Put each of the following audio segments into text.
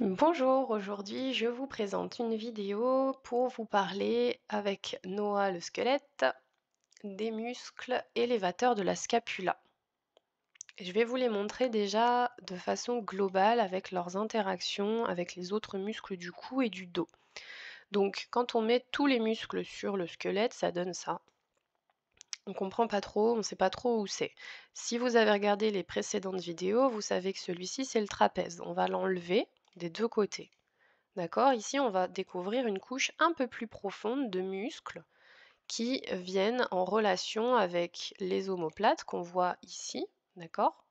Bonjour, aujourd'hui je vous présente une vidéo pour vous parler avec Noah le squelette des muscles élévateurs de la scapula. Je vais vous les montrer déjà de façon globale avec leurs interactions avec les autres muscles du cou et du dos. Donc quand on met tous les muscles sur le squelette, ça donne ça. On comprend pas trop, on sait pas trop où c'est. Si vous avez regardé les précédentes vidéos, vous savez que celui-ci c'est le trapèze. On va l'enlever des deux côtés. D'accord? Ici, on va découvrir une couche un peu plus profonde de muscles qui viennent en relation avec les omoplates qu'on voit ici, d'accord?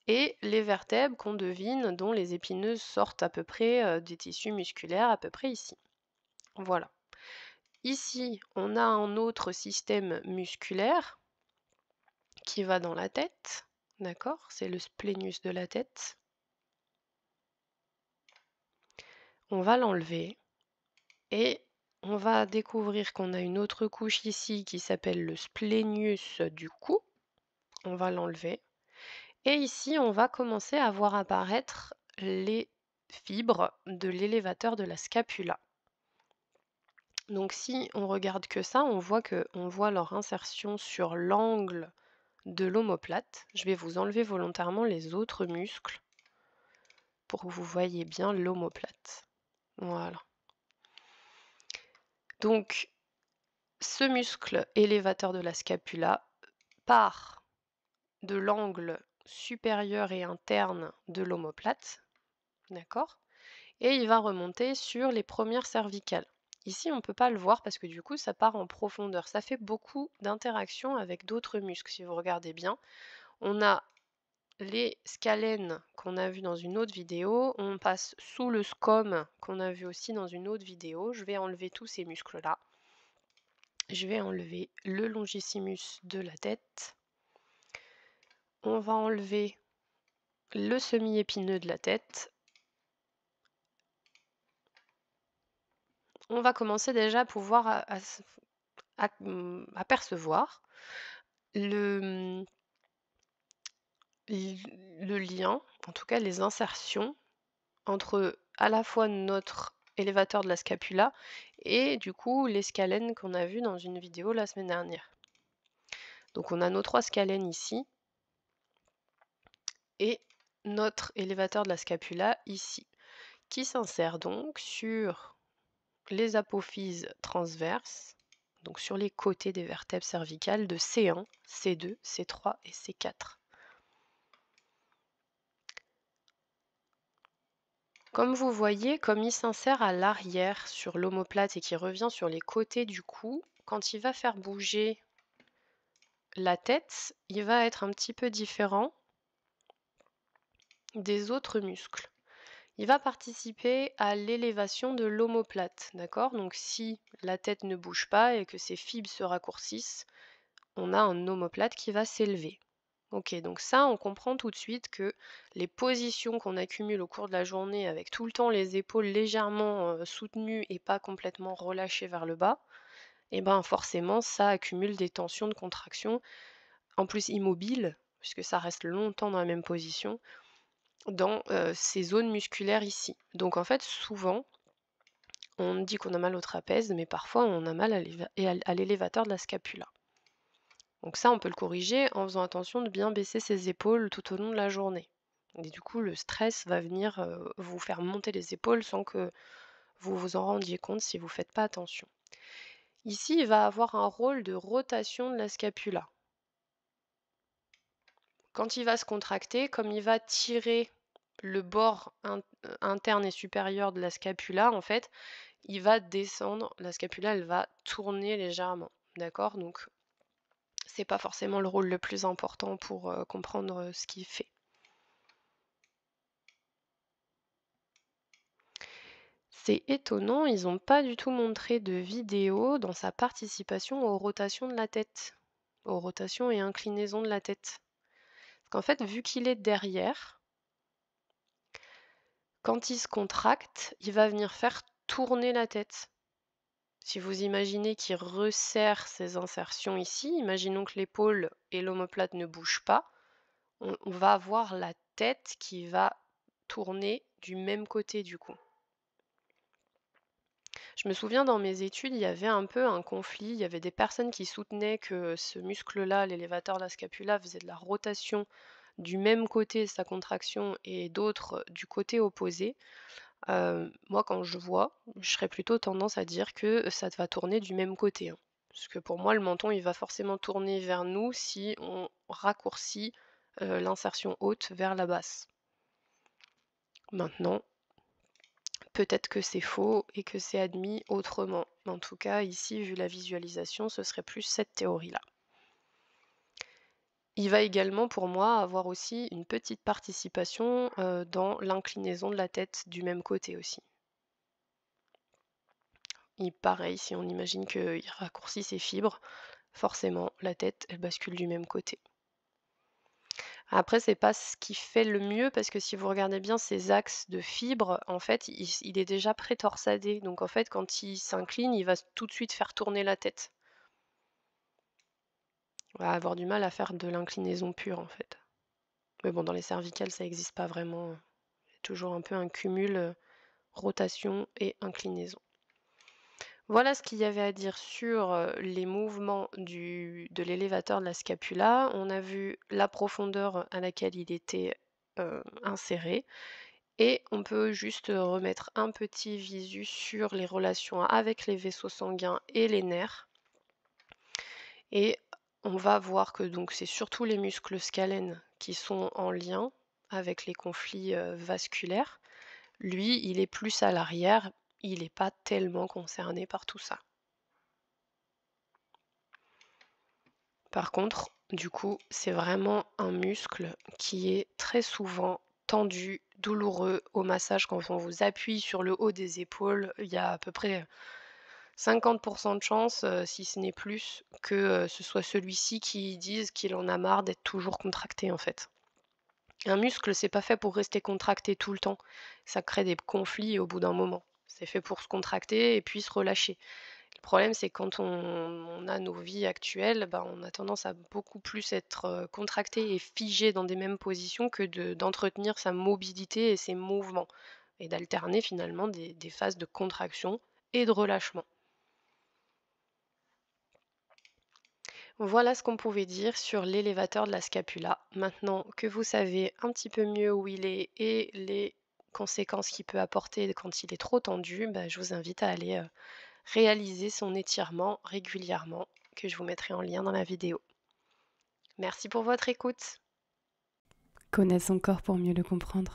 Et les vertèbres qu'on devine, dont les épineuses sortent à peu près des tissus musculaires, à peu près ici. Voilà. Ici, on a un autre système musculaire qui va dans la tête, d'accord? C'est le splénus de la tête. On va l'enlever et on va découvrir qu'on a une autre couche ici qui s'appelle le splénius du cou. On va l'enlever. Et ici, on va commencer à voir apparaître les fibres de l'élévateur de la scapula. Donc si on regarde que ça, on voit leur insertion sur l'angle de l'omoplate. Je vais vous enlever volontairement les autres muscles pour que vous voyez bien l'omoplate. Voilà. Donc, ce muscle élévateur de la scapula part de l'angle supérieur et interne de l'omoplate, d'accord? Et il va remonter sur les premières cervicales. Ici, on ne peut pas le voir parce que du coup, ça part en profondeur. Ça fait beaucoup d'interactions avec d'autres muscles. Si vous regardez bien, on a les scalènes qu'on a vu dans une autre vidéo. On passe sous le scom qu'on a vu aussi dans une autre vidéo. Je vais enlever tous ces muscles-là. Je vais enlever le longissimus de la tête. On va enlever le semi-épineux de la tête. On va commencer déjà à pouvoir apercevoir le lien, en tout cas les insertions entre à la fois notre élévateur de la scapula et du coup les scalènes qu'on a vues dans une vidéo la semaine dernière. Donc on a nos 3 scalènes ici et notre élévateur de la scapula ici, qui s'insère donc sur les apophyses transverses, donc sur les côtés des vertèbres cervicales de C1, C2, C3 et C4. Comme vous voyez, comme il s'insère à l'arrière sur l'omoplate et qui revient sur les côtés du cou, quand il va faire bouger la tête, il va être un petit peu différent des autres muscles. Il va participer à l'élévation de l'omoplate, d'accord? Donc si la tête ne bouge pas et que ses fibres se raccourcissent, on a un omoplate qui va s'élever. Ok, donc ça, on comprend tout de suite que les positions qu'on accumule au cours de la journée avec tout le temps les épaules légèrement soutenues et pas complètement relâchées vers le bas, et ben forcément, ça accumule des tensions de contraction, en plus immobiles, puisque ça reste longtemps dans la même position, dans ces zones musculaires ici. Donc en fait, souvent, on dit qu'on a mal au trapèze, mais parfois on a mal à l'élévateur de la scapula. Donc ça, on peut le corriger en faisant attention de bien baisser ses épaules tout au long de la journée. Et du coup, le stress va venir vous faire monter les épaules sans que vous vous en rendiez compte si vous ne faites pas attention. Ici, il va avoir un rôle de rotation de la scapula. Quand il va se contracter, comme il va tirer le bord interne et supérieur de la scapula, en fait, il va descendre, la scapula, elle va tourner légèrement. D'accord? Donc, c'est pas forcément le rôle le plus important pour comprendre ce qu'il fait. C'est étonnant, ils n'ont pas du tout montré de vidéo dans sa participation aux rotations de la tête, aux rotations et inclinaisons de la tête. Parce qu'en fait, vu qu'il est derrière, quand il se contracte, il va venir faire tourner la tête. Si vous imaginez qu'il resserre ses insertions ici, imaginons que l'épaule et l'omoplate ne bougent pas, on va avoir la tête qui va tourner du même côté du coup. Je me souviens dans mes études, il y avait un peu un conflit, il y avait des personnes qui soutenaient que ce muscle-là, l'élévateur de la scapula, faisait de la rotation du même côté de sa contraction et d'autres du côté opposé. Moi quand je vois, je serais plutôt tendance à dire que ça va tourner du même côté, hein. Parce que pour moi le menton, il va forcément tourner vers nous si on raccourcit, l'insertion haute vers la basse. Maintenant, peut-être que c'est faux et que c'est admis autrement. Mais en tout cas, ici, vu la visualisation, ce serait plus cette théorie-là. Il va également, pour moi, avoir aussi une petite participation dans l'inclinaison de la tête du même côté aussi. Et pareil, si on imagine qu'il raccourcit ses fibres, forcément, la tête, elle bascule du même côté. Après, c'est pas ce qui fait le mieux parce que si vous regardez bien ces axes de fibres, en fait, il est déjà pré-torsadé. Donc en fait, quand il s'incline, il va tout de suite faire tourner la tête. On va avoir du mal à faire de l'inclinaison pure en fait. Mais bon, dans les cervicales, ça n'existe pas vraiment. Il y a toujours un peu un cumul rotation et inclinaison. Voilà ce qu'il y avait à dire sur les mouvements de l'élévateur de la scapula. On a vu la profondeur à laquelle il était inséré. Et on peut juste remettre un petit visu sur les relations avec les vaisseaux sanguins et les nerfs. Et on va voir que donc c'est surtout les muscles scalènes qui sont en lien avec les conflits vasculaires. Lui, il est plus à l'arrière, il n'est pas tellement concerné par tout ça. Par contre, du coup, c'est vraiment un muscle qui est très souvent tendu, douloureux au massage. Quand on vous appuie sur le haut des épaules, il y a à peu près 50% de chances, si ce n'est plus, que ce soit celui-ci qui dise qu'il en a marre d'être toujours contracté en fait. Un muscle, c'est pas fait pour rester contracté tout le temps. Ça crée des conflits au bout d'un moment. C'est fait pour se contracter et puis se relâcher. Le problème, c'est quand on a nos vies actuelles, ben, on a tendance à beaucoup plus être contracté et figé dans des mêmes positions que d'entretenir sa mobilité et ses mouvements. Et d'alterner finalement des phases de contraction et de relâchement. Voilà ce qu'on pouvait dire sur l'élévateur de la scapula. Maintenant que vous savez un petit peu mieux où il est et les conséquences qu'il peut apporter quand il est trop tendu, bah, je vous invite à aller réaliser son étirement régulièrement, que je vous mettrai en lien dans la vidéo. Merci pour votre écoute. Connaître son corps pour mieux le comprendre.